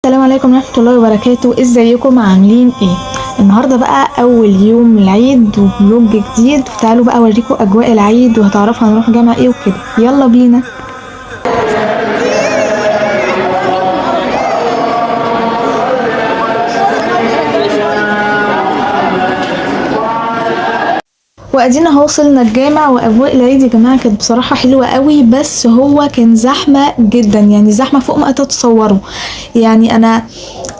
السلام عليكم ورحمة الله وبركاته. ازيكم عاملين ايه؟ النهاردة بقى اول يوم العيد وفلوج جديد، تعالوا بقى اوريكم اجواء العيد وهتعرفوا هنروح جامع ايه وكده. يلا بينا. وادينا اهو وصلنا الجامع، واجواء العيد يا جماعه كانت بصراحه حلوه قوي، بس هو كان زحمه جدا، يعني زحمه فوق ما تتصوروا. يعني انا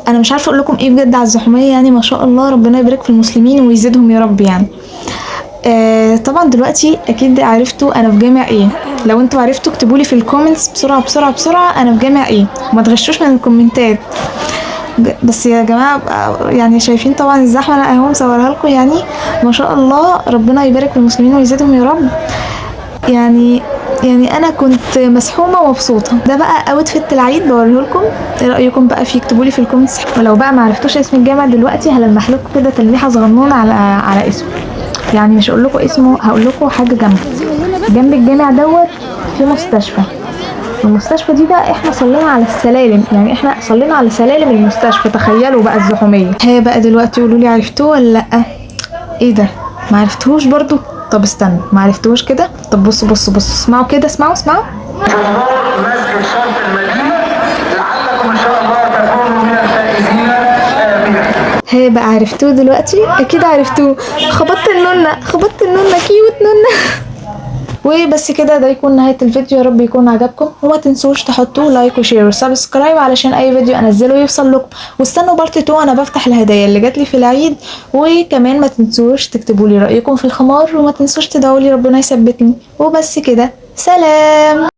مش عارفه اقول لكم ايه بجد على الزحوميه، يعني ما شاء الله ربنا يبارك في المسلمين ويزيدهم يا رب يعني. طبعا دلوقتي اكيد عرفتوا انا في جامع ايه. لو انتوا عرفتوا اكتبوا لي في الكومنتس بسرعه بسرعه بسرعه انا في جامع ايه، وما تغشوش من الكومنتات. بس يا جماعه يعني شايفين طبعا الزحمه، انا اهو مصورها لكم يعني. ما شاء الله ربنا يبارك في المسلمين ويزيدهم يا رب. يعني انا كنت مسحومه ومبسوطه. ده بقى اوتفيت العيد بوريه لكم. ايه رايكم بقى فيه؟ اكتبوا لي في الكومنتس. ولو بقى ما عرفتوش اسم الجامع دلوقتي هلمح لكم كده تلميحه صغنونه على اسمه. يعني مش هقول لكم اسمه، هقول لكم حاجه جنب الجامع دوت في مستشفى. المستشفى دي بقى احنا صلينا على السلالم، يعني احنا صلينا على سلالم المستشفى. تخيلوا بقى الزحوميه. ها بقى دلوقتي قولوا لي عرفتوه ولا لا؟ ايه ده؟ ما عرفتوش برضو؟ طب استنوا، ما عرفتوش كده؟ طب بصوا اسمعوا كده، اسمعوا. مسجد شرف المدينة لعلكم إن شاء الله تكونوا من الفائزين آمين. ها بقى عرفتوه دلوقتي؟ اكيد عرفتوه. خبطت النونة كيوت نونة. وبس كده، ده يكون نهاية الفيديو. يا رب يكون عجبكم، وما تنسوش تحطوا لايك وشير وسبسكرايب علشان اي فيديو انزله يوصل لكم. واستنوا بارت 2 انا بفتح الهدايا اللي جاتلي في العيد. وكمان ما تنسوش تكتبوا لي رأيكم في الخمار، وما تنسوش تدعوا لي ربنا يثبتني. وبس كده، سلام.